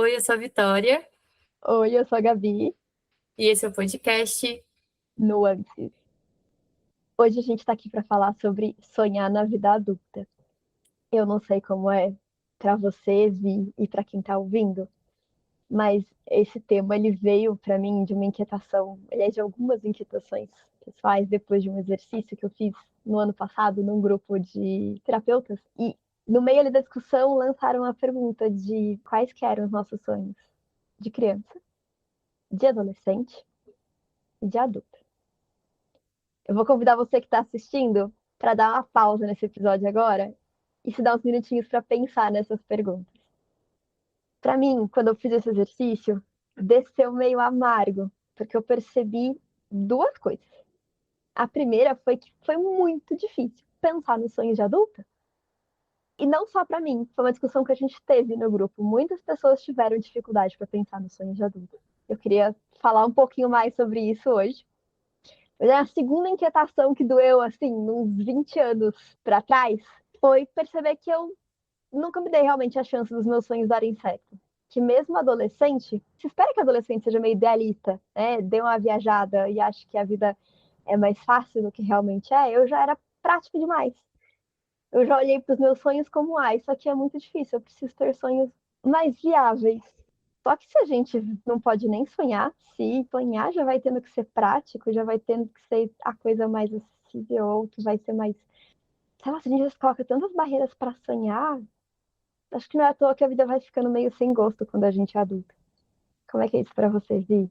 Oi, eu sou a Vitória Oi, eu sou a Gabi, e esse é o podcast. Nuances. Hoje a gente está aqui para falar sobre sonhar na vida adulta. Eu não sei como é para você, Vi, e para quem está ouvindo, mas esse tema ele veio para mim de uma inquietação, aliás, de algumas inquietações pessoais depois de um exercício que eu fiz no ano passado num grupo de terapeutas e no meio ali da discussão lançaram a pergunta de quais que eram os nossos sonhos de criança, de adolescente e de adulto. Eu vou convidar você que está assistindo para dar uma pausa nesse episódio agora e se dar uns minutinhos para pensar nessas perguntas. Para mim, quando eu fiz esse exercício, desceu meio amargo, porque eu percebi duas coisas. A primeira foi que foi muito difícil pensar nos sonhos de adulta. E não só para mim, foi uma discussão que a gente teve no grupo. Muitas pessoas tiveram dificuldade para pensar nos sonhos de adulta. Eu queria falar um pouquinho mais sobre isso hoje. Mas a segunda inquietação que doeu, assim, uns 20 anos para trás, foi perceber que eu nunca me dei realmente a chance dos meus sonhos darem certo. Que mesmo adolescente, se espera que adolescente seja meio idealista, né? Dê uma viajada e ache que a vida é mais fácil do que realmente é, eu já era prática demais. Eu já olhei para os meus sonhos como, isso aqui é muito difícil, eu preciso ter sonhos mais viáveis. Só que se a gente não pode nem sonhar, se sonhar já vai tendo que ser prático, já vai tendo que ser a coisa mais acessível, ou que vai ser mais. Sei lá, se a gente já coloca tantas barreiras para sonhar, acho que não é à toa que a vida vai ficando meio sem gosto quando a gente é adulto. Como é que é isso para vocês, Vi?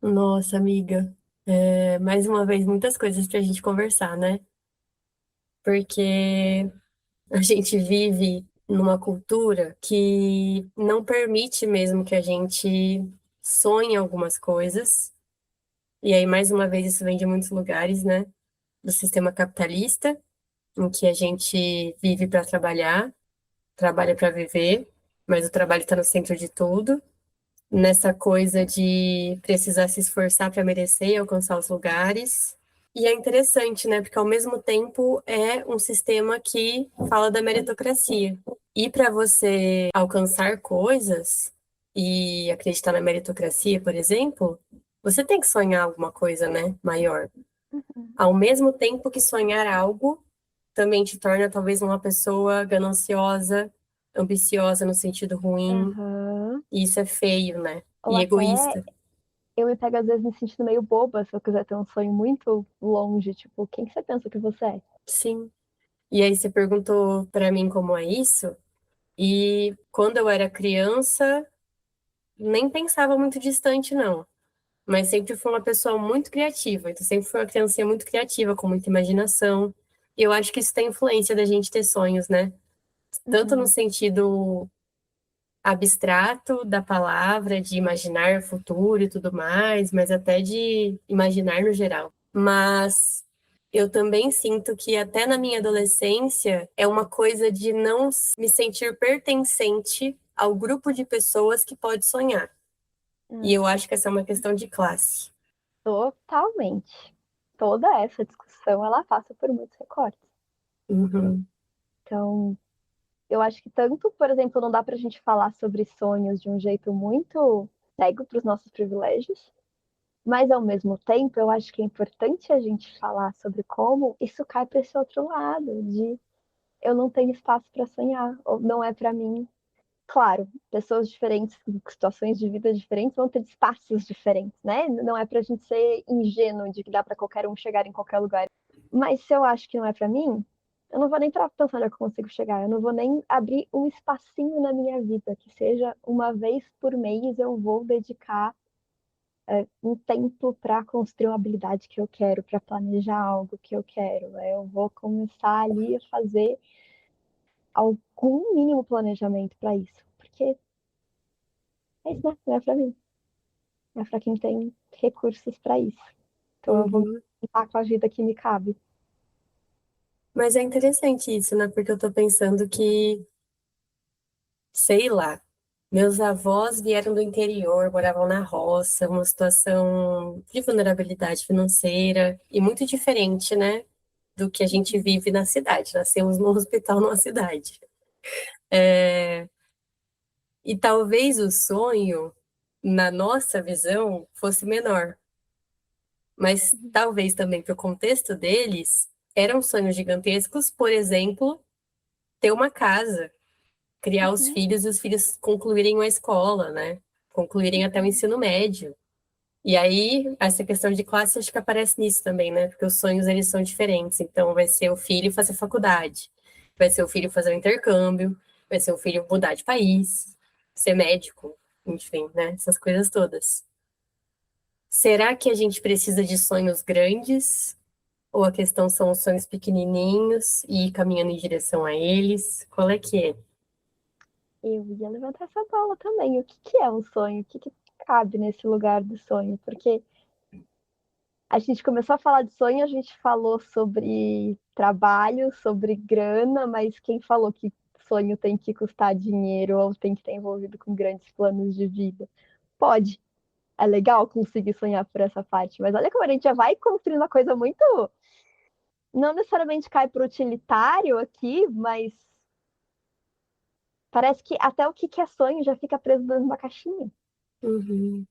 Nossa, amiga, mais uma vez muitas coisas pra gente conversar, né? Porque a gente vive numa cultura que não permite mesmo que a gente sonhe algumas coisas. E aí, mais uma vez, isso vem de muitos lugares, né? Do sistema capitalista, em que a gente vive para trabalhar, trabalha para viver, mas o trabalho está no centro de tudo. Nessa coisa de precisar se esforçar para merecer e alcançar os lugares. E é interessante, né? Porque ao mesmo tempo é um sistema que fala da meritocracia. E para você alcançar coisas e acreditar na meritocracia, por exemplo, você tem que sonhar alguma coisa, né, maior. Ao mesmo tempo que sonhar algo também te torna talvez uma pessoa gananciosa, ambiciosa no sentido ruim, Aham. e isso é feio, né? Ou E até egoísta. eu me pego às vezes me sentindo meio boba se eu quiser ter um sonho muito longe, tipo, quem que você pensa que você é? Sim. E aí você perguntou para mim como é isso, e quando eu era criança, nem pensava muito distante, não. Mas sempre fui uma pessoa muito criativa, então sempre fui uma criancinha muito criativa, com muita imaginação. E eu acho que isso tem influência da gente ter sonhos, né? Tanto no Uhum. sentido abstrato da palavra, de imaginar o futuro e tudo mais, mas até de imaginar no geral. Mas eu também sinto que até na minha adolescência é uma coisa de não me sentir pertencente ao grupo de pessoas que pode sonhar. E eu acho que essa é uma questão de classe. Totalmente. Toda essa discussão ela passa por muitos recortes. Uhum, Então, eu acho que tanto, por exemplo, não dá para a gente falar sobre sonhos de um jeito muito cego para os nossos privilégios, mas ao mesmo tempo eu acho que é importante a gente falar sobre como isso cai para esse outro lado, de eu não tenho espaço para sonhar, ou não é para mim. Claro, pessoas diferentes, com situações de vida diferentes, vão ter espaços diferentes, né? Não é para a gente ser ingênuo de que dá para qualquer um chegar em qualquer lugar. Mas se eu acho que não é para mim, eu não vou nem pensar onde eu consigo chegar. Eu não vou nem abrir um espacinho na minha vida, que seja uma vez por mês eu vou dedicar um tempo para construir uma habilidade que eu quero, para planejar algo que eu quero. Eu vou começar ali a fazer algum mínimo planejamento para isso, porque é isso, né? Não é para mim. É para quem tem recursos para isso. Então eu vou me uhum. contar com a vida que me cabe. Mas é interessante isso, né? Porque eu tô pensando que, sei lá, meus avós vieram do interior, moravam na roça, uma situação de vulnerabilidade financeira e muito diferente, né, do que a gente vive na cidade. Nascemos num hospital numa cidade. E talvez o sonho, na nossa visão, fosse menor, mas talvez também para o contexto deles, eram sonhos gigantescos, por exemplo, ter uma casa, criar os Uhum, filhos e os filhos concluírem a escola, né? Concluírem até o uhum. ensino médio. E aí, essa questão de classe acho que aparece nisso também, né? Porque os sonhos eles são diferentes. Então, vai ser o filho fazer faculdade, vai ser o filho fazer um intercâmbio, vai ser o filho mudar de país, ser médico, enfim, né? Essas coisas todas. Será que a gente precisa de sonhos grandes? Ou a questão são os sonhos pequenininhos e ir caminhando em direção a eles? Qual é que é? Eu ia levantar essa bola também. O que que é um sonho? O que que cabe nesse lugar do sonho? Porque a gente começou a falar de sonho, a gente falou sobre trabalho, sobre grana, mas quem falou que sonho tem que custar dinheiro ou tem que estar envolvido com grandes planos de vida? Pode. É legal conseguir sonhar por essa parte, mas olha como a gente já vai construindo uma coisa muito. Não necessariamente cai para o utilitário aqui, mas parece que até o que é sonho já fica preso dentro de uma caixinha. Uhum.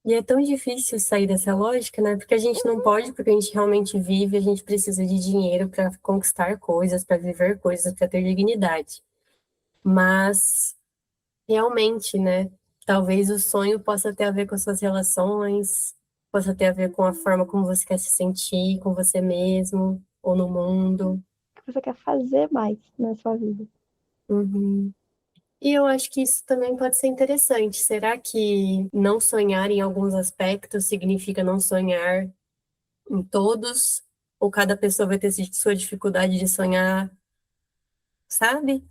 E é tão difícil sair dessa lógica, né? Porque a gente não pode, porque a gente realmente vive, a gente precisa de dinheiro para conquistar coisas, para viver coisas, para ter dignidade. Mas realmente, né? Talvez o sonho possa ter a ver com as suas relações, possa ter a ver com a forma como você quer se sentir, com você mesmo ou no mundo. O que você quer fazer mais na sua vida? Uhum. E eu acho que isso também pode ser interessante. Será que não sonhar em alguns aspectos significa não sonhar em todos? Ou cada pessoa vai ter sua dificuldade de sonhar, sabe?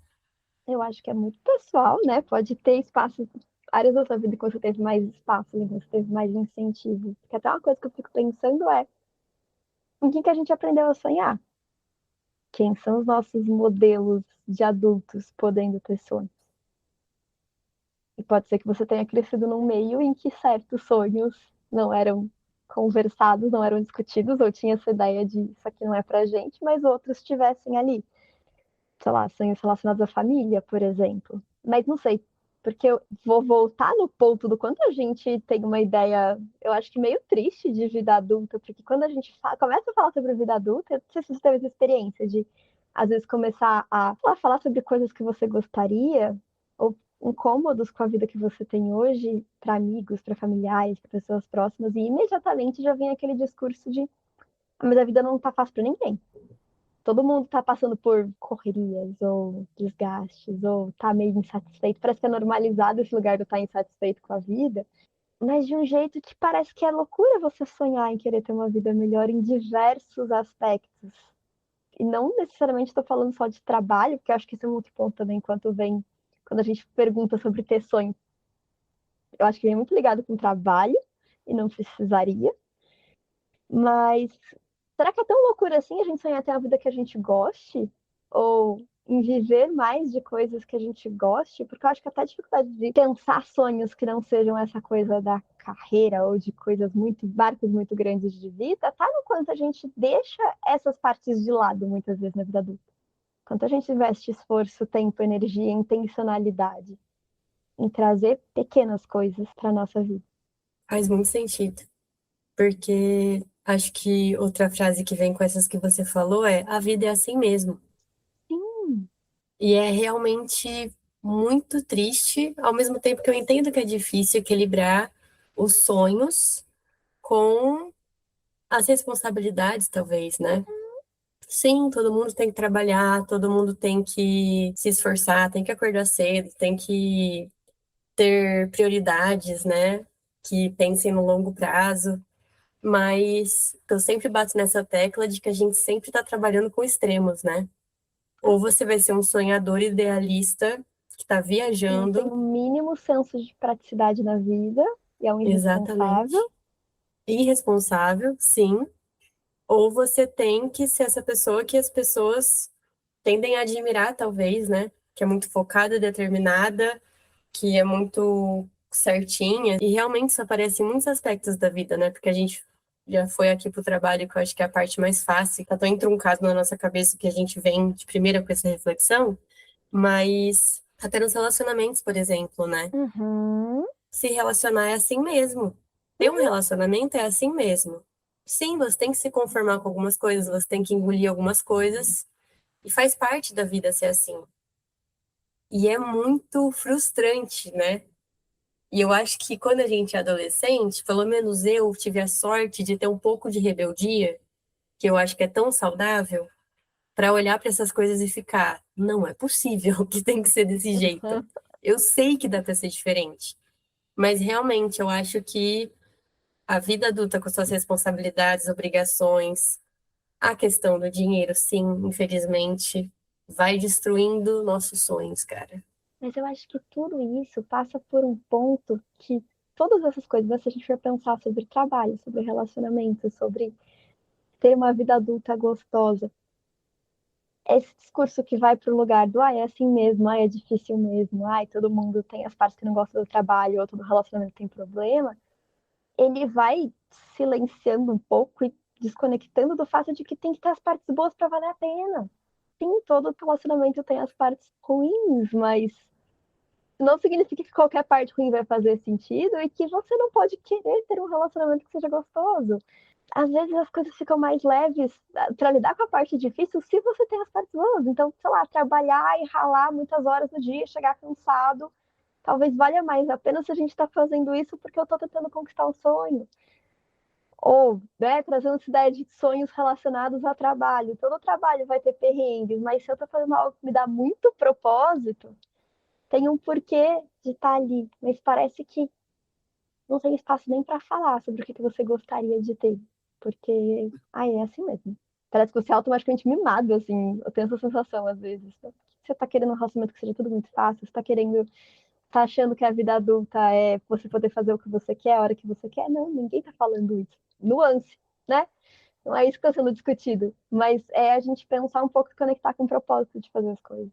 Eu acho que é muito pessoal, né? Pode ter espaço, áreas da sua vida que você teve mais espaço, né? Que você teve mais incentivo. Porque até uma coisa que eu fico pensando é em quem que a gente aprendeu a sonhar? Quem são os nossos modelos de adultos podendo ter sonhos? E pode ser que você tenha crescido num meio em que certos sonhos não eram conversados, não eram discutidos, ou tinha essa ideia de isso aqui não é pra gente, mas outros estivessem ali. Sei lá, sonhos relacionados à família, por exemplo. Mas não sei, porque eu vou voltar no ponto do quanto a gente tem uma ideia, eu acho que meio triste de vida adulta, porque quando a gente começa a falar sobre vida adulta, eu não sei se você teve essa experiência de, às vezes, começar a falar sobre coisas que você gostaria, ou incômodos com a vida que você tem hoje, para amigos, para familiares, para pessoas próximas, e imediatamente já vem aquele discurso de: "Ah, mas a vida não tá fácil para ninguém. Todo mundo tá passando por correrias ou desgastes ou tá meio insatisfeito. Parece que é normalizado esse lugar do estar insatisfeito com a vida, mas de um jeito que parece que é loucura você sonhar em querer ter uma vida melhor em diversos aspectos. E não necessariamente estou falando só de trabalho, porque eu acho que esse é um outro ponto também, quando a gente pergunta sobre ter sonho. Eu acho que vem muito ligado com trabalho e não precisaria. Mas será que é tão loucura assim a gente sonhar ter uma vida que a gente goste? Ou em viver mais de coisas que a gente goste? Porque eu acho que até a dificuldade de pensar sonhos que não sejam essa coisa da carreira ou de coisas muito, barcos muito grandes de vida, tá no quanto a gente deixa essas partes de lado muitas vezes na vida adulta. Quanto a gente investe esforço, tempo, energia, intencionalidade em trazer pequenas coisas para nossa vida. Faz muito sentido. Porque acho que outra frase que vem com essas que você falou é: a vida é assim mesmo. Sim, E é realmente muito triste, ao mesmo tempo que eu entendo que é difícil equilibrar os sonhos com as responsabilidades, talvez, né? Sim, todo mundo tem que trabalhar, todo mundo tem que se esforçar, tem que acordar cedo, tem que ter prioridades, né? Que pensem no longo prazo. Mas eu sempre bato nessa tecla de que a gente sempre está trabalhando com extremos, né? Ou você vai ser um sonhador idealista que está que não tem viajando, o mínimo senso de praticidade na vida e é um irresponsável. exatamente, irresponsável, sim. Ou você tem que ser essa pessoa que as pessoas tendem a admirar, talvez, né? Que é muito focada, determinada, que é muito certinha. E realmente isso aparece em muitos aspectos da vida, né? Porque a gente já foi aqui pro trabalho, que eu acho que é a parte mais fácil. Tá tão entruncado na nossa cabeça que a gente vem de primeira com essa reflexão. Mas Até nos relacionamentos, por exemplo, né? Uhum. Se relacionar é assim mesmo. Ter um relacionamento é assim mesmo. Sim, você tem que se conformar com algumas coisas, você tem que engolir algumas coisas, e faz parte da vida ser assim. E é muito frustrante, né? E eu acho que quando a gente é adolescente, pelo menos eu tive a sorte de ter um pouco de rebeldia, que eu acho que é tão saudável, para olhar para essas coisas e ficar, não é possível que tem que ser desse jeito. Uhum. Eu sei que dá para ser diferente, mas realmente eu acho que a vida adulta com suas responsabilidades, obrigações, a questão do dinheiro, sim, infelizmente, vai destruindo nossos sonhos, cara. Mas eu acho que tudo isso passa por um ponto que todas essas coisas, se a gente for pensar sobre trabalho, sobre relacionamento, sobre ter uma vida adulta gostosa, esse discurso que vai para o lugar do é assim mesmo, é difícil mesmo, todo mundo tem as partes que não gostam do trabalho, ou todo relacionamento tem problema, ele vai silenciando um pouco e desconectando do fato de que tem que ter as partes boas para valer a pena. Sim, todo relacionamento tem as partes ruins, mas não significa que qualquer parte ruim vai fazer sentido e que você não pode querer ter um relacionamento que seja gostoso. Às vezes as coisas ficam mais leves para lidar com a parte difícil se você tem as partes boas. Então, sei lá, trabalhar e ralar muitas horas no dia, chegar cansado, talvez valha mais a pena se a gente está fazendo isso porque eu estou tentando conquistar um sonho. Ou, né, trazendo essa ideia de sonhos relacionados a trabalho. Todo trabalho vai ter perrengues, mas se eu estou fazendo algo que me dá muito propósito, tem um porquê de estar ali. Mas parece que não tem espaço nem para falar sobre o que você gostaria de ter. Porque, é assim mesmo. Parece que você é automaticamente mimado, assim. Eu tenho essa sensação às vezes. Você tá querendo um relacionamento que seja tudo muito fácil, você tá querendo, tá achando que a vida adulta é você poder fazer o que você quer, a hora que você quer. Não, ninguém tá falando isso. Nuance, né? Não é isso que está sendo discutido. Mas é a gente pensar um pouco e conectar com o propósito de fazer as coisas.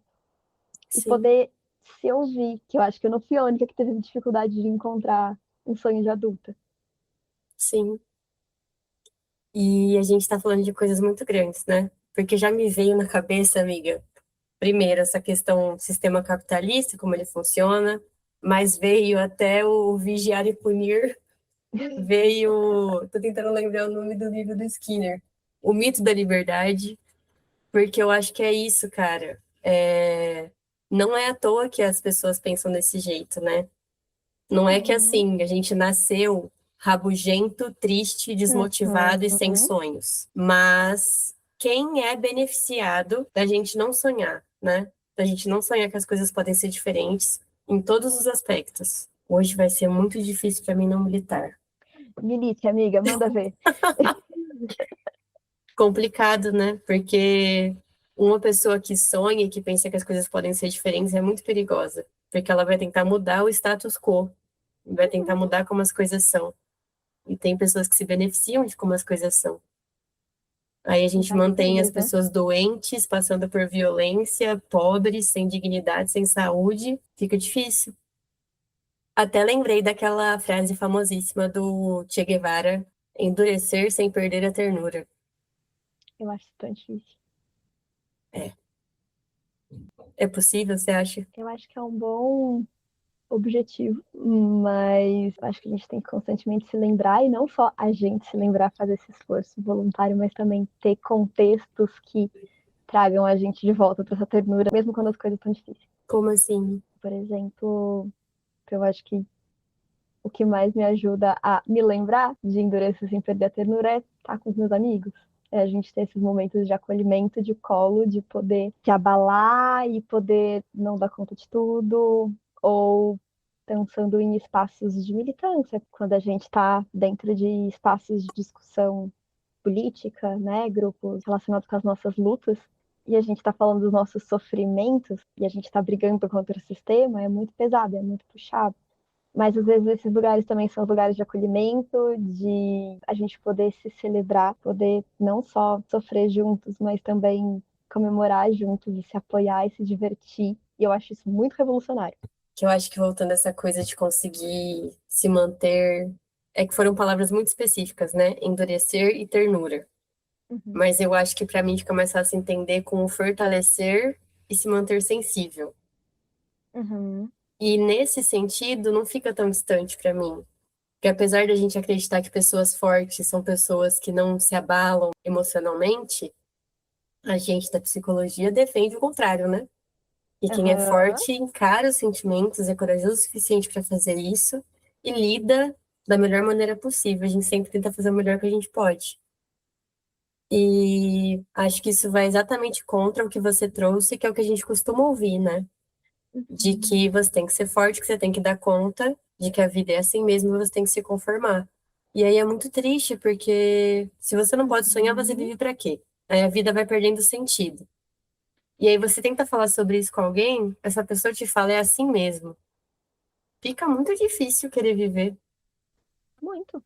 E Sim, poder se ouvir, que eu acho que eu não fui a única que teve dificuldade de encontrar um sonho de adulta. sim. E a gente tá falando de coisas muito grandes, né? Porque já me veio na cabeça, amiga, primeiro, essa questão do sistema capitalista, como ele funciona, mas veio até o Vigiar e Punir, veio. Tô tentando lembrar o nome do livro do Skinner, O Mito da Liberdade, porque eu acho que é isso, cara. Não é à toa que as pessoas pensam desse jeito, né? Não é que Uhum, assim, a gente nasceu rabugento, triste, desmotivado e sem uhum. sonhos. Mas quem é beneficiado da gente não sonhar, né? Da gente não sonhar que as coisas podem ser diferentes em todos os aspectos. Hoje vai ser muito difícil para mim não militar. Milite, amiga, manda ver. Complicado, né? Porque uma pessoa que sonha e que pensa que as coisas podem ser diferentes é muito perigosa, porque ela vai tentar mudar o status quo, vai tentar Uhum, mudar como as coisas são. E tem pessoas que se beneficiam de como as coisas são. Aí a gente vários mantém as níveis, né? pessoas doentes, passando por violência, pobres, sem dignidade, sem saúde. Fica difícil. Até lembrei daquela frase famosíssima do Che Guevara: endurecer sem perder a ternura. Eu acho isso tão difícil. É, é possível, você acha? Eu acho que é um bom objetivo, mas eu acho que a gente tem que constantemente se lembrar, e não só a gente se lembrar, fazer esse esforço voluntário, mas também ter contextos que tragam a gente de volta para essa ternura, mesmo quando as coisas estão difíceis. Como assim? Por exemplo, eu acho que o que mais me ajuda a me lembrar de endurecer sem perder a ternura é estar com os meus amigos. É a gente ter esses momentos de acolhimento, de colo, de poder se abalar e poder não dar conta de tudo, ou pensando em espaços de militância, quando a gente está dentro de espaços de discussão política, né, grupos relacionados com as nossas lutas, e a gente está falando dos nossos sofrimentos, e a gente está brigando contra o sistema, é muito pesado, é muito puxado. Mas às vezes esses lugares também são lugares de acolhimento, de a gente poder se celebrar, poder não só sofrer juntos, mas também comemorar juntos e se apoiar e se divertir. E eu acho isso muito revolucionário. Que eu acho que voltando a essa coisa de conseguir se manter, é que foram palavras muito específicas, né? Endurecer e ternura. Uhum. Mas eu acho que para mim fica mais fácil entender com o fortalecer e se manter sensível. Uhum. E nesse sentido, não fica tão distante para mim. Porque apesar da gente acreditar que pessoas fortes são pessoas que não se abalam emocionalmente, a gente da psicologia defende o contrário, né? E quem é Aham. forte encara os sentimentos, é corajoso o suficiente para fazer isso e lida da melhor maneira possível. A gente sempre tenta fazer o melhor que a gente pode. E acho que isso vai exatamente contra o que você trouxe, que é o que a gente costuma ouvir, né? De Uhum. que você tem que ser forte, que você tem que dar conta, de que a vida é assim mesmo, e você tem que se conformar. E aí é muito triste, porque se você não pode sonhar, você Uhum. vive para quê? Aí a vida vai perdendo sentido. E aí você tenta falar sobre isso com alguém, essa pessoa te fala, é assim mesmo. Fica muito difícil querer viver. Muito.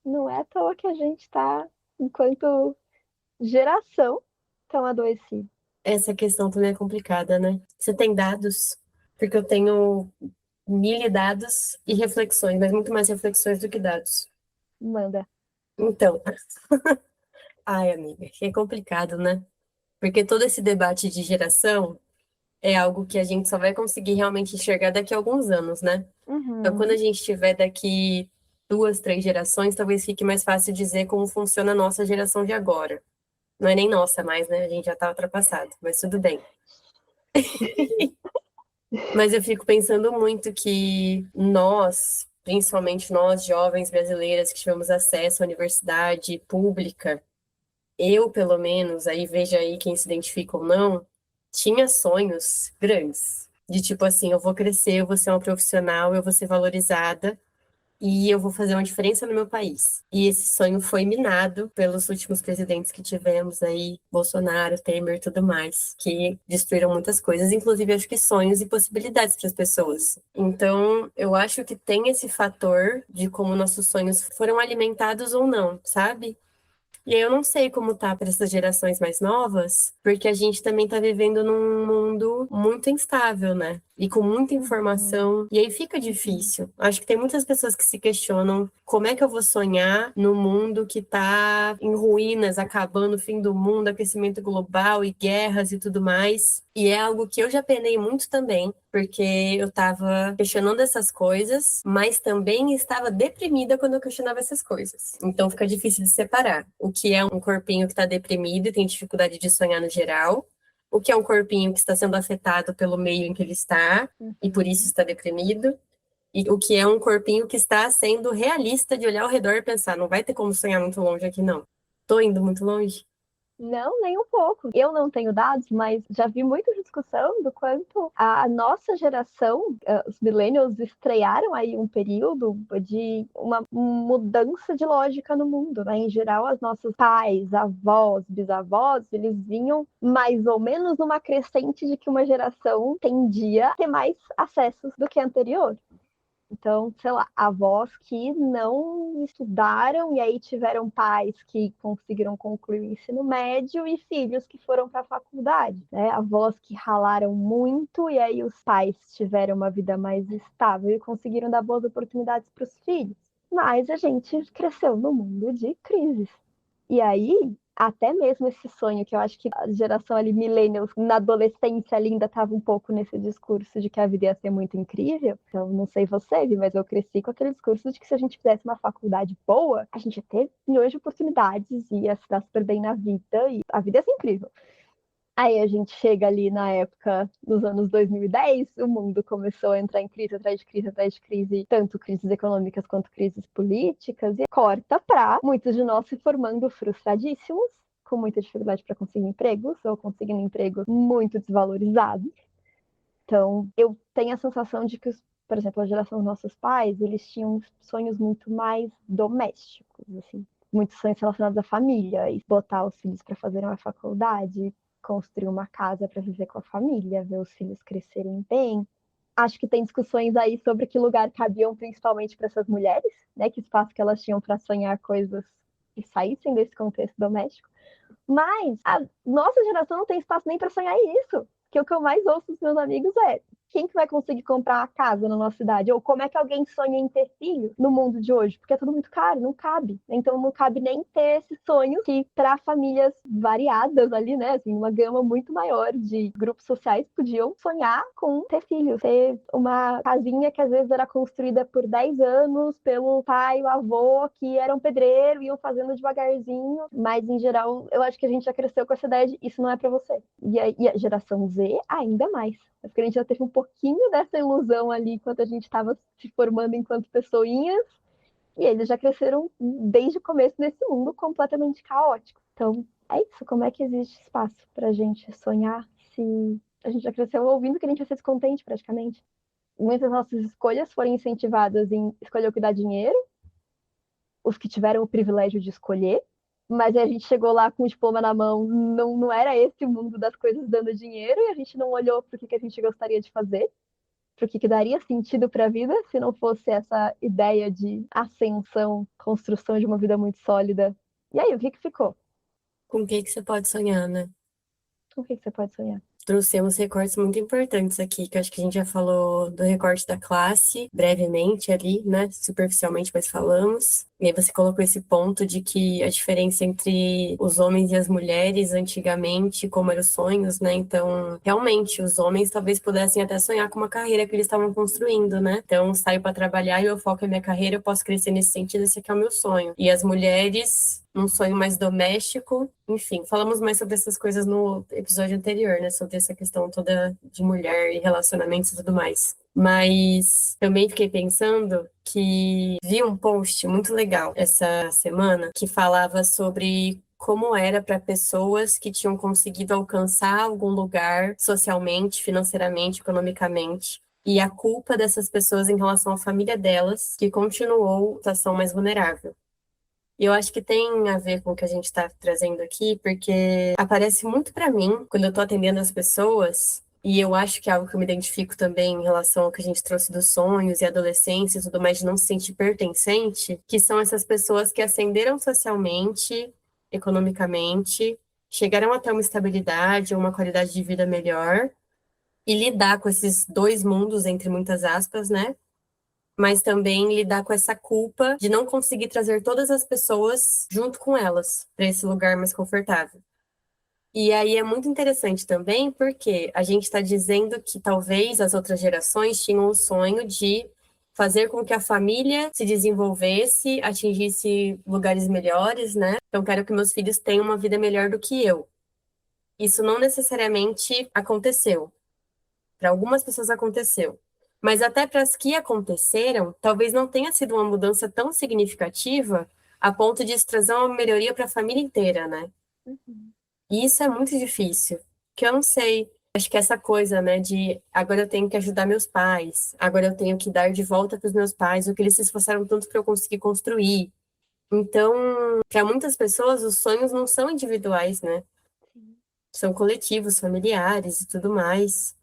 Não é à toa que a gente tá, enquanto geração, tão adoecido. Essa questão também é complicada, né? Você tem dados? Porque eu tenho mil dados e reflexões, mas muito mais reflexões do que dados. Manda. Então, ai, amiga, é complicado, né? Porque todo esse debate de geração é algo que a gente só vai conseguir realmente enxergar daqui a alguns anos, né? Então, quando a Uhum. gente tiver daqui duas, três gerações, talvez fique mais fácil dizer como funciona a nossa geração de agora. Não é nem nossa mais, né? A gente já tá ultrapassado, mas tudo bem. Mas eu fico pensando muito que nós, principalmente nós, jovens brasileiras que tivemos acesso à universidade pública, eu, pelo menos, aí veja aí quem se identifica ou não, tinha sonhos grandes. De tipo assim, eu vou crescer, eu vou ser uma profissional, eu vou ser valorizada e eu vou fazer uma diferença no meu país. E esse sonho foi minado pelos últimos presidentes que tivemos aí, Bolsonaro, Temer e tudo mais, que destruíram muitas coisas, inclusive acho que sonhos e possibilidades para as pessoas. Então, eu acho que tem esse fator de como nossos sonhos foram alimentados ou não, sabe? E aí eu não sei como tá para essas gerações mais novas, porque a gente também tá vivendo num mundo muito instável, né? E com muita Uhum. informação. E aí fica difícil. Acho que tem muitas pessoas que se questionam como é que eu vou sonhar no mundo que tá em ruínas, acabando, o fim do mundo, aquecimento global e guerras e tudo mais. E é algo que eu já penei muito também, porque eu estava questionando essas coisas, mas também estava deprimida quando eu questionava essas coisas. Então fica difícil de separar o que é um corpinho que está deprimido e tem dificuldade de sonhar no geral, o que é um corpinho que está sendo afetado pelo meio em que ele está e por isso Uhum. está deprimido. E o que é um corpinho que está sendo realista de olhar ao redor e pensar, não vai ter como sonhar muito longe aqui, não. Tô indo muito longe. Não, nem um pouco. Eu não tenho dados, mas já vi muita discussão do quanto a nossa geração, os millennials, estrearam aí um período de uma mudança de lógica no mundo, né? Em geral, os nossos pais, avós, bisavós, eles vinham mais ou menos numa crescente de que uma geração tendia a ter mais acessos do que a anterior. Então, sei lá, avós que não estudaram e aí tiveram pais que conseguiram concluir o ensino médio e filhos que foram para a faculdade, né? Avós que ralaram muito e aí os pais tiveram uma vida mais estável e conseguiram dar boas oportunidades para os filhos. Mas a gente cresceu no mundo de crises. E aí, até mesmo esse sonho, que eu acho que a geração ali, millennials, na adolescência ali, ainda estava um pouco nesse discurso de que a vida ia ser muito incrível. Então, não sei você, mas eu cresci com aquele discurso de que se a gente fizesse uma faculdade boa, a gente ia ter milhões de oportunidades, ia se dar super bem na vida, e a vida ia ser incrível. Aí a gente chega ali na época, nos anos 2010, o mundo começou a entrar em crise atrás de crise atrás de crise, tanto crises econômicas quanto crises políticas, e corta para muitos de nós se formando frustradíssimos, com muita dificuldade para conseguir empregos, ou conseguindo empregos muito desvalorizados. Então, eu tenho a sensação de que, por exemplo, a geração dos nossos pais, eles tinham sonhos muito mais domésticos, assim, muitos sonhos relacionados à família, e botar os filhos para fazer uma faculdade, construir uma casa para viver com a família, ver os filhos crescerem bem. Acho que tem discussões aí sobre que lugar cabiam principalmente para essas mulheres, né? Que espaço que elas tinham para sonhar coisas que saíssem desse contexto doméstico. Mas a nossa geração não tem espaço nem para sonhar isso. Porque o que eu mais ouço dos meus amigos é: quem que vai conseguir comprar a casa na nossa cidade? Ou como é que alguém sonha em ter filho no mundo de hoje? Porque é tudo muito caro, não cabe. Então não cabe nem ter esse sonho que para famílias variadas ali, né, assim, uma gama muito maior de grupos sociais podiam sonhar com ter filhos, ter uma casinha que às vezes era construída por 10 anos pelo pai e o avô que eram pedreiro, iam fazendo devagarzinho, mas em geral eu acho que a gente já cresceu com essa ideia de isso não é para você. E a geração Z ainda mais. Porque a gente já teve um pouquinho dessa ilusão ali enquanto a gente estava se formando enquanto pessoinhas, e eles já cresceram desde o começo nesse mundo completamente caótico. Então, é isso. Como é que existe espaço para a gente sonhar se a gente já cresceu ouvindo que a gente vai ser descontente praticamente? Muitas das nossas escolhas foram incentivadas em escolher o que dá dinheiro, os que tiveram o privilégio de escolher, mas a gente chegou lá com o diploma na mão, não era esse o mundo das coisas dando dinheiro, e a gente não olhou para o que a gente gostaria de fazer, para o que daria sentido para a vida, se não fosse essa ideia de ascensão, construção de uma vida muito sólida. E aí, o que ficou? Com o que que você pode sonhar, né? Com o que você pode sonhar? Trouxemos recortes muito importantes aqui, que eu acho que a gente já falou do recorte da classe, brevemente ali, né? Superficialmente, mas falamos. E aí você colocou esse ponto de que a diferença entre os homens e as mulheres antigamente, como eram os sonhos, né? Então, realmente, os homens talvez pudessem até sonhar com uma carreira que eles estavam construindo, né? Então, saio para trabalhar e eu foco em minha carreira, eu posso crescer nesse sentido, esse aqui é o meu sonho. E as mulheres um sonho mais doméstico. Enfim, falamos mais sobre essas coisas no episódio anterior, né? Sobre essa questão toda de mulher e relacionamentos e tudo mais. Mas também fiquei pensando que vi um post muito legal essa semana que falava sobre como era para pessoas que tinham conseguido alcançar algum lugar socialmente, financeiramente, economicamente. E a culpa dessas pessoas em relação à família delas, que continuou em situação mais vulnerável. E eu acho que tem a ver com o que a gente está trazendo aqui, porque aparece muito para mim quando eu estou atendendo as pessoas, e eu acho que é algo que eu me identifico também em relação ao que a gente trouxe dos sonhos e adolescência e tudo mais, de não se sentir pertencente, que são essas pessoas que ascenderam socialmente, economicamente, chegaram até uma estabilidade, uma qualidade de vida melhor, e lidar com esses dois mundos, entre muitas aspas, né? Mas também lidar com essa culpa de não conseguir trazer todas as pessoas junto com elas para esse lugar mais confortável. E aí é muito interessante também porque a gente está dizendo que talvez as outras gerações tinham o sonho de fazer com que a família se desenvolvesse, atingisse lugares melhores, né? Então quero que meus filhos tenham uma vida melhor do que eu. Isso não necessariamente aconteceu. Para algumas pessoas aconteceu. Mas até para as que aconteceram, talvez não tenha sido uma mudança tão significativa a ponto de isso trazer uma melhoria para a família inteira, né? Uhum. E isso é muito difícil, que eu não sei. Acho que essa coisa, né, de agora eu tenho que ajudar meus pais, agora eu tenho que dar de volta para os meus pais o que eles se esforçaram tanto para eu conseguir construir. Então, para muitas pessoas, os sonhos não são individuais, né? Sim. São coletivos, familiares e tudo mais.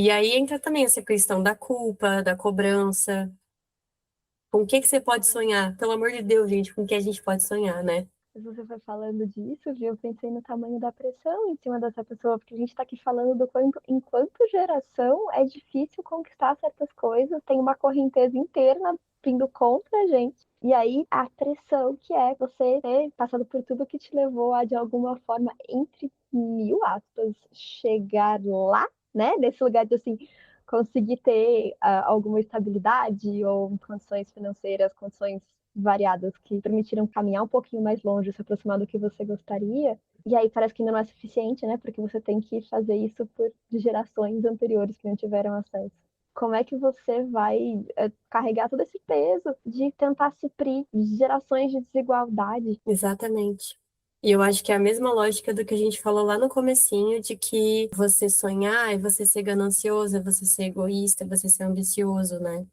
E aí entra também essa questão da culpa, da cobrança. Com o que que você pode sonhar? Pelo amor de Deus, gente, com o que a gente pode sonhar, né? Mas você foi falando disso, viu? Eu pensei no tamanho da pressão em cima dessa pessoa, porque a gente está aqui falando do quanto, enquanto geração, é difícil conquistar certas coisas, tem uma correnteza interna vindo contra a gente. E aí, a pressão que é você ter passado por tudo que te levou a, de alguma forma, entre mil aspas, chegar lá, né? Nesse lugar de, assim, conseguir ter alguma estabilidade ou condições financeiras, condições variadas que permitiram caminhar um pouquinho mais longe, se aproximar do que você gostaria. E aí parece que ainda não é suficiente, né? Porque você tem que fazer isso por de gerações anteriores que não tiveram acesso. Como é que você vai carregar todo esse peso de tentar suprir gerações de desigualdade? Exatamente. E eu acho que é a mesma lógica do que a gente falou lá no comecinho, de que você sonhar é você ser ganancioso, é você ser egoísta, é você ser ambicioso, né?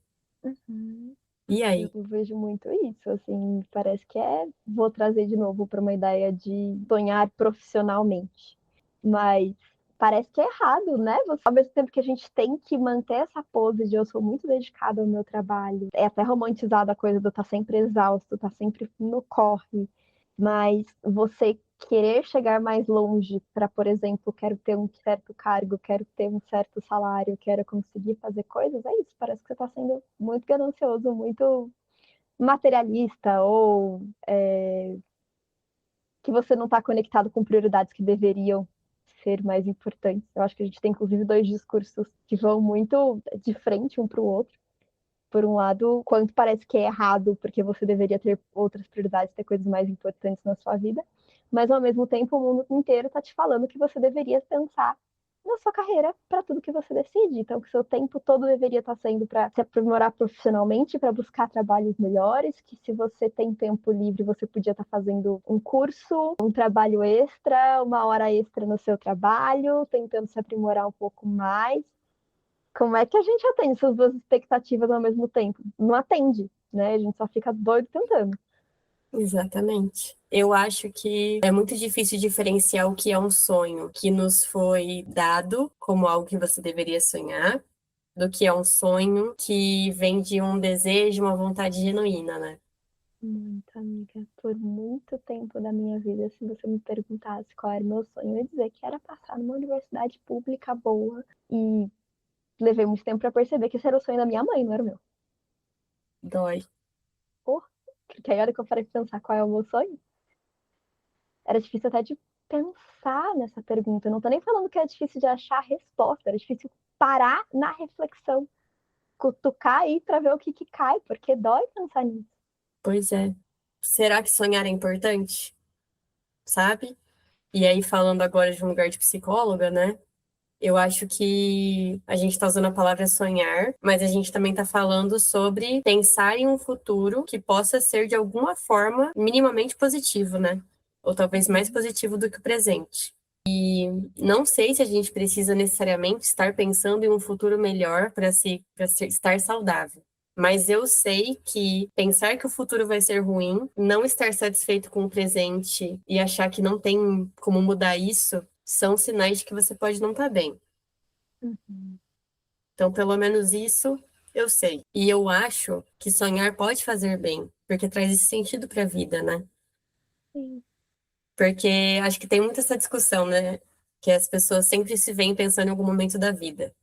Uhum. E Eu aí? vejo muito isso, assim, parece que vou trazer de novo para uma ideia de sonhar profissionalmente, mas parece que é errado, né? Ao mesmo tempo que a gente tem que manter essa pose de eu sou muito dedicada ao meu trabalho, é até romantizada a coisa do estar sempre exausto, estar sempre no corre, mas você querer chegar mais longe para, por exemplo, quero ter um certo cargo, quero ter um certo salário, quero conseguir fazer coisas, é isso. Parece que você está sendo muito ganancioso, muito materialista ou que você não está conectado com prioridades que deveriam ser mais importantes. Eu acho que a gente tem, inclusive, dois discursos que vão muito de frente um para o outro. Por um lado, quanto parece que é errado, porque você deveria ter outras prioridades, ter coisas mais importantes na sua vida, mas ao mesmo tempo o mundo inteiro está te falando que você deveria pensar na sua carreira para tudo que você decide. Então, que seu tempo todo deveria estar sendo para se aprimorar profissionalmente, para buscar trabalhos melhores, que se você tem tempo livre, você podia estar fazendo um curso, um trabalho extra, uma hora extra no seu trabalho, tentando se aprimorar um pouco mais. Como é que a gente atende essas duas expectativas ao mesmo tempo? Não atende, né? A gente só fica doido tentando. Exatamente. Eu acho que é muito difícil diferenciar o que é um sonho que nos foi dado como algo que você deveria sonhar, do que é um sonho que vem de um desejo, uma vontade genuína, né? Muito, amiga. Por muito tempo da minha vida, se você me perguntasse qual era o meu sonho, eu ia dizer que era passar numa universidade pública boa. E levei muito tempo para perceber que esse era o sonho da minha mãe, não era o meu. Dói. Por Porque aí a hora que eu parei de pensar qual é o meu sonho, era difícil até de pensar nessa pergunta. Eu não tô nem falando que é difícil de achar a resposta, era difícil parar na reflexão, cutucar aí para ver o que cai, porque dói pensar nisso. Pois é. Será que sonhar é importante? Sabe? E aí, falando agora de um lugar de psicóloga, né? Eu acho que a gente está usando a palavra sonhar, mas a gente também está falando sobre pensar em um futuro que possa ser de alguma forma minimamente positivo, né? Ou talvez mais Uhum. positivo do que o presente. Não sei se a gente precisa necessariamente estar pensando em um futuro melhor para estar saudável. Mas eu sei que pensar que o futuro vai ser ruim, não estar satisfeito com o presente e achar que não tem como mudar isso, são sinais de que você pode não estar bem. Uhum. Então, pelo menos isso eu sei. E eu acho que sonhar pode fazer bem, porque traz esse sentido para a vida, né? Sim. Porque acho que tem muita essa discussão, né? Que as pessoas sempre se veem pensando em algum momento da vida.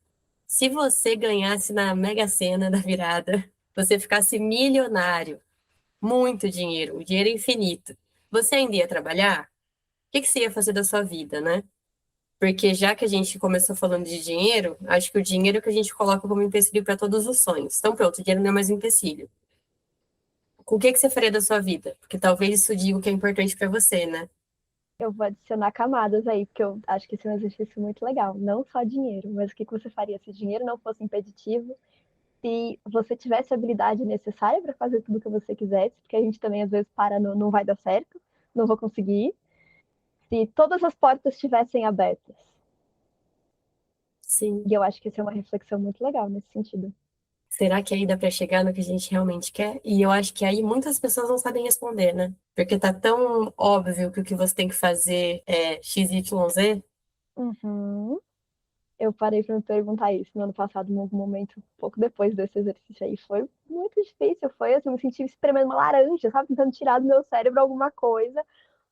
Se você ganhasse na Mega Sena da virada, você ficasse milionário, muito dinheiro, o dinheiro infinito, você ainda ia trabalhar? O que que você ia fazer da sua vida, né? Porque já que a gente começou falando de dinheiro, acho que o dinheiro é o que a gente coloca como empecilho para todos os sonhos. Então, pronto, o dinheiro não é mais um empecilho. Com o que que você faria da sua vida? Porque talvez isso diga o que é importante para você, né? Eu vou adicionar camadas aí, porque eu acho que esse é um exercício muito legal. Não só dinheiro, mas o que você faria se dinheiro não fosse impeditivo, se você tivesse a habilidade necessária para fazer tudo o que você quisesse, porque a gente também às vezes para no não vai dar certo, não vou conseguir. Se todas as portas estivessem abertas. Sim. E eu acho que essa é uma reflexão muito legal nesse sentido. Será que aí dá para chegar no que a gente realmente quer? E eu acho que aí muitas pessoas não sabem responder, né? Porque tá tão óbvio que o que você tem que fazer é X, Y, Z. Uhum. Eu parei para me perguntar isso no ano passado, em algum momento, um pouco depois desse exercício aí. Foi muito difícil. Foi assim, eu me senti espremendo uma laranja, sabe? Tentando tirar do meu cérebro alguma coisa.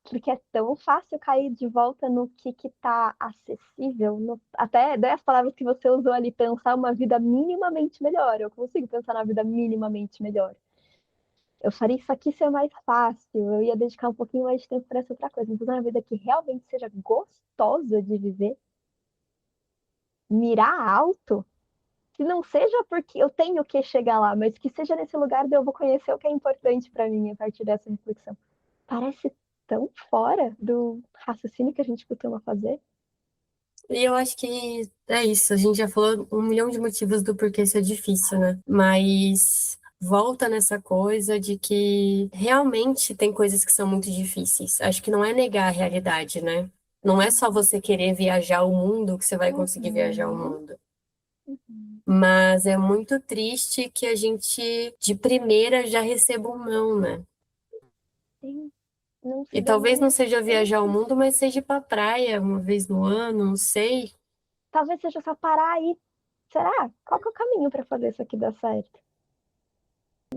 Porque é tão fácil cair de volta no que tá acessível. Até das palavras que você usou ali, pensar uma vida minimamente melhor. Eu consigo pensar na vida minimamente melhor. Eu faria isso aqui ser mais fácil. Eu ia dedicar um pouquinho mais de tempo para essa outra coisa. Então, uma vida que realmente seja gostosa de viver, mirar alto, que não seja porque eu tenho que chegar lá, mas que seja nesse lugar de eu vou conhecer o que é importante para mim a partir dessa reflexão. Parece tão fora do raciocínio que a gente costuma fazer. E eu acho que é isso. A gente já falou um milhão de motivos do porquê isso é difícil, né? Mas volta nessa coisa de que realmente tem coisas que são muito difíceis. Acho que não é negar a realidade, né? Não é só você querer viajar o mundo que você vai conseguir viajar o Uhum, mundo. uhum. Mas é muito triste que a gente, de primeira, já receba um não, né? Sim, não se E dê talvez nem não a seja viajar o chance. mundo, mas seja ir pra praia uma vez no ano, não sei. Talvez seja só parar aí. Será? Qual que é o caminho para fazer isso aqui dar certo?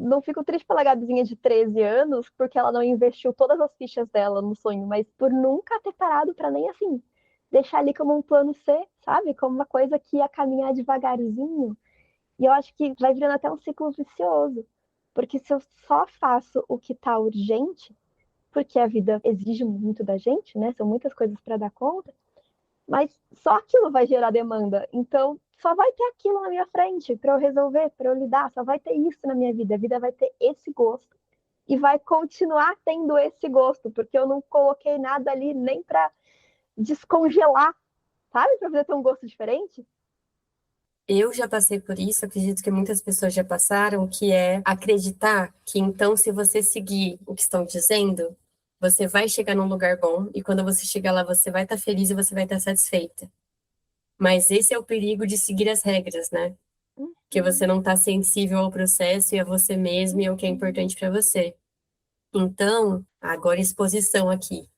não fico triste pela Gabizinha de 13 anos, porque ela não investiu todas as fichas dela no sonho, mas por nunca ter parado para nem assim deixar ali como um plano C, sabe? Como uma coisa que ia caminhar devagarzinho. E eu acho que vai virando até um ciclo vicioso. Porque se eu só faço o que está urgente, porque a vida exige muito da gente, né? São muitas coisas para dar conta, mas só aquilo vai gerar demanda. Então, só vai ter aquilo na minha frente para eu resolver, para eu lidar, só vai ter isso na minha vida. A vida vai ter esse gosto e vai continuar tendo esse gosto, porque eu não coloquei nada ali nem para descongelar, sabe? Para fazer ter um gosto diferente. Eu já passei por isso, acredito que muitas pessoas já passaram, que é acreditar que então, se você seguir o que estão dizendo, você vai chegar num lugar bom e quando você chegar lá, você vai estar feliz e você vai estar satisfeita. Mas esse é o perigo de seguir as regras, né? Que você Uhum, não está sensível ao processo e a você mesmo e ao que é uhum, importante para você. Então, agora exposição aqui.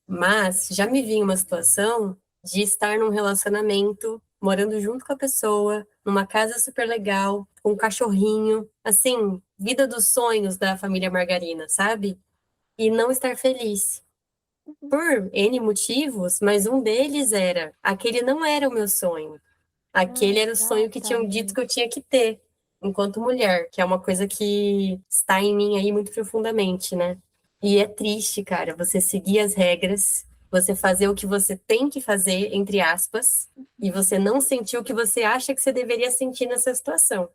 Mas já me vi em uma situação de estar num relacionamento, morando junto com a pessoa, numa casa super legal, com um cachorrinho, assim, vida dos sonhos da família Margarina, sabe? E não estar feliz. uhum. Por N motivos, mas um deles era, aquele não era o meu sonho. Ah, Aquele era o sonho que tinham dito que eu exatamente. tinha que ter, enquanto mulher, que é uma coisa que está em mim aí muito profundamente, né? E é triste, cara, você seguir as regras, você fazer o que você tem que fazer, entre aspas, e você não sentir o que você acha que você deveria sentir nessa situação.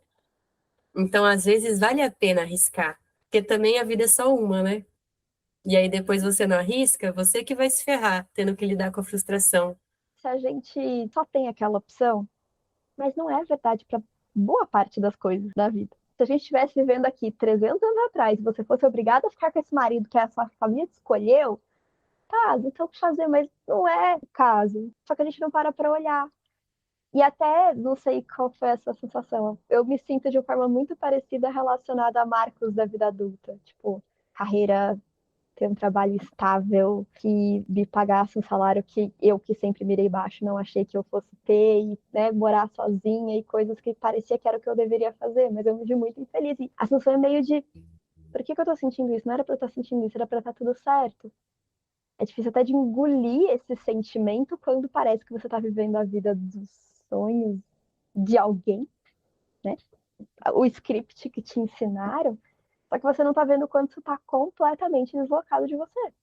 Então, às vezes, vale a pena arriscar, porque também a vida é só uma, né? E aí depois você não arrisca, você que vai se ferrar, tendo que lidar com a frustração. Se a gente só tem aquela opção, mas não é verdade para boa parte das coisas da vida. Se a gente estivesse vivendo aqui 300 anos atrás e você fosse obrigado a ficar com esse marido que a sua família escolheu, tá, não tem o que fazer, mas não é o caso. Só que a gente não para olhar. E até, não sei qual foi a sua sensação, eu me sinto de uma forma muito parecida relacionada a marcos da vida adulta. Tipo, carreira, ter um trabalho estável, que me pagasse um salário que sempre mirei baixo, não achei que eu fosse ter, e né, morar sozinha e coisas que parecia que era o que eu deveria fazer, mas eu me vi muito infeliz. E a sensação é meio de, por que que eu tô sentindo isso? Não era pra eu estar sentindo isso, era pra estar tudo certo. É difícil até de engolir esse sentimento quando parece que você tá vivendo a vida dos sonhos de alguém, né? O script que te ensinaram, só que você não tá vendo o quanto isso tá completamente deslocado de você.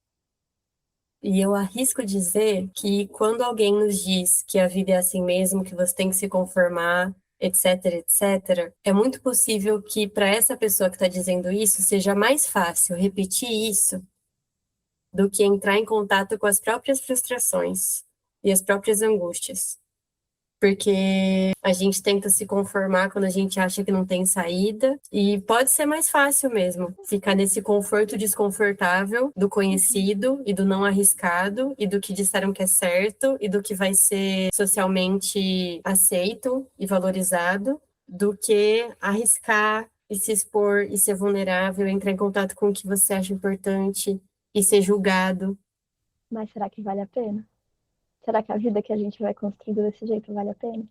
E eu arrisco dizer que quando alguém nos diz que a vida é assim mesmo, que você tem que se conformar, etc, etc, é muito possível que para essa pessoa que está dizendo isso seja mais fácil repetir isso do que entrar em contato com as próprias frustrações e as próprias angústias. Porque a gente tenta se conformar quando a gente acha que não tem saída, e pode ser mais fácil mesmo ficar nesse conforto desconfortável do Uhum. conhecido e do não arriscado e do que disseram que é certo e do que vai ser socialmente aceito e valorizado, do que arriscar e se expor e ser vulnerável, entrar em contato com o que você acha importante e ser julgado. Mas será que vale a pena? Será que a vida que a gente vai construindo desse jeito vale a pena?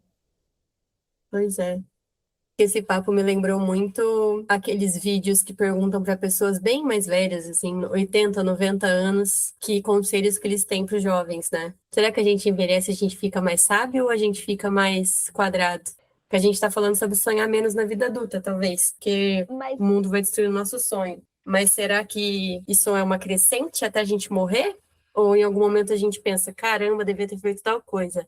Pois é. Esse papo me lembrou muito aqueles vídeos que perguntam para pessoas bem mais velhas, assim, 80, 90 anos, que conselhos que eles têm para os jovens, né? Será que a gente envelhece e a gente fica mais sábio ou a gente fica mais quadrado? Que a gente está falando sobre sonhar menos na vida adulta, talvez, porque Mas o mundo vai destruir o nosso sonho. Mas será que isso é uma crescente até a gente morrer? Ou em algum momento a gente pensa, caramba, devia ter feito tal coisa?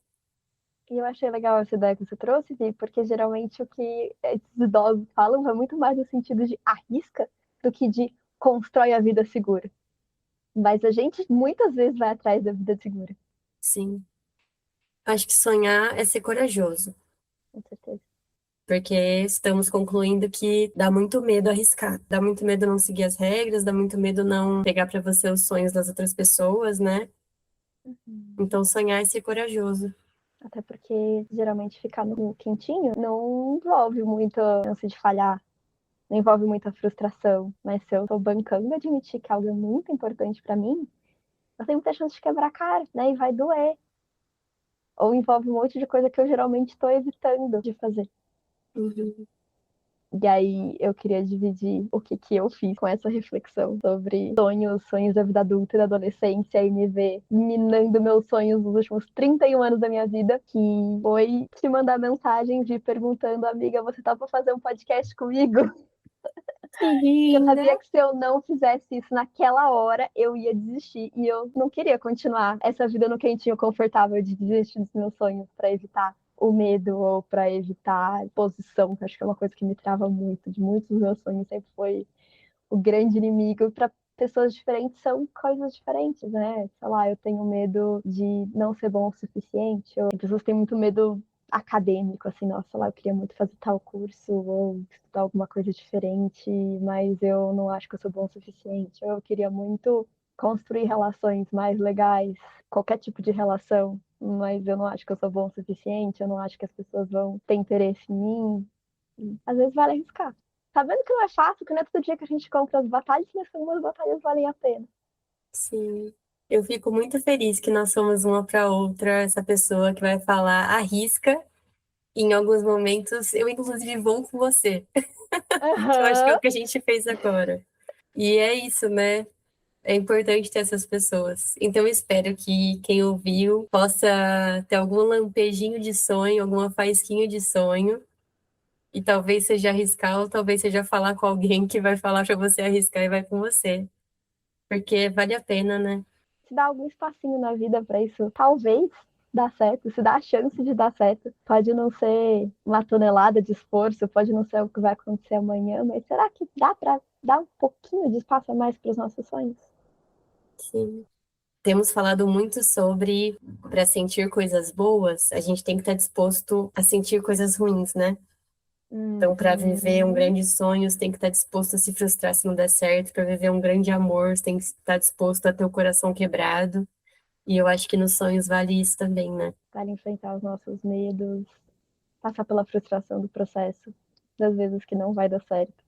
eu achei legal essa ideia que você trouxe, Vi, porque geralmente o que esses idosos falam é muito mais no sentido de arrisca do que de constrói a vida segura. Mas a gente muitas vezes vai atrás da vida segura, Sim. Acho que sonhar é ser corajoso. com certeza. Porque estamos concluindo que dá muito medo arriscar, dá muito medo não seguir as regras, dá muito medo não pegar para você os sonhos das outras pessoas, né? Uhum. Então sonhar é ser corajoso. Até porque geralmente ficar no quentinho não envolve muita chance de falhar, não envolve muita frustração. Mas se eu tô bancando admitir que algo é muito importante para mim, eu tenho muita chance de quebrar a cara, né? E vai doer. Ou envolve um monte de coisa que eu geralmente estou evitando de fazer. Uhum. E aí eu queria dividir o que que eu fiz com essa reflexão sobre sonhos, sonhos da vida adulta e da adolescência, e me ver minando meus sonhos nos últimos 31 anos da minha vida, que foi te mandar mensagem de perguntando, amiga, você tá pra fazer um podcast comigo? Que Que eu linda! sabia que se eu não fizesse isso naquela hora, eu ia desistir. E eu não queria continuar essa vida no quentinho confortável de desistir dos meus sonhos para evitar o medo ou para evitar a exposição, que acho que é uma coisa que me trava muito. De muitos dos meus sonhos sempre foi o grande inimigo. Para pessoas diferentes são coisas diferentes, né? Sei lá, eu tenho medo de não ser bom o suficiente. Ou pessoas têm muito medo acadêmico, assim, nossa, lá eu queria muito fazer tal curso ou estudar alguma coisa diferente, mas eu não acho que eu sou bom o suficiente. Ou eu queria muito construir relações mais legais, qualquer tipo de relação, mas eu não acho que eu sou bom o suficiente, eu não acho que as pessoas vão ter interesse em mim. Às vezes vale arriscar. Sabendo que não é fácil, que não é todo dia que a gente compra as batalhas, mas algumas batalhas valem a pena. Sim. Eu fico muito feliz que nós somos uma para outra, essa pessoa que vai falar arrisca. Em alguns momentos, eu inclusive vou com você, que eu acho que é o Aham. que a gente fez agora. E é isso, né? É importante ter essas pessoas. Então, eu espero que quem ouviu possa ter algum lampejinho de sonho, alguma faísquinha de sonho, e talvez seja arriscar, ou talvez seja falar com alguém que vai falar para você arriscar e vai com você. Porque vale a pena, né? Se dá algum espacinho na vida para isso, talvez dá certo, se dá a chance de dar certo. Pode não ser uma tonelada de esforço, pode não ser o que vai acontecer amanhã, mas será que dá para dar um pouquinho de espaço a mais para os nossos sonhos? Sim. Temos falado muito sobre, para sentir coisas boas, a gente tem que estar disposto a sentir coisas ruins, né? Então, para viver um Uhum. grande sonho, você tem que estar disposto a se frustrar se não der certo. Para viver um grande amor, você tem que estar disposto a ter o coração quebrado. E eu acho que nos sonhos vale isso também, né? Para enfrentar os nossos medos, passar pela frustração do processo, das vezes que não vai dar certo,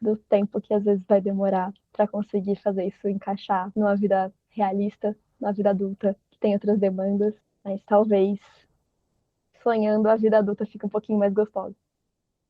do tempo que às vezes vai demorar para conseguir fazer isso encaixar numa vida realista, na vida adulta, que tem outras demandas, mas talvez sonhando a vida adulta fique um pouquinho mais gostosa.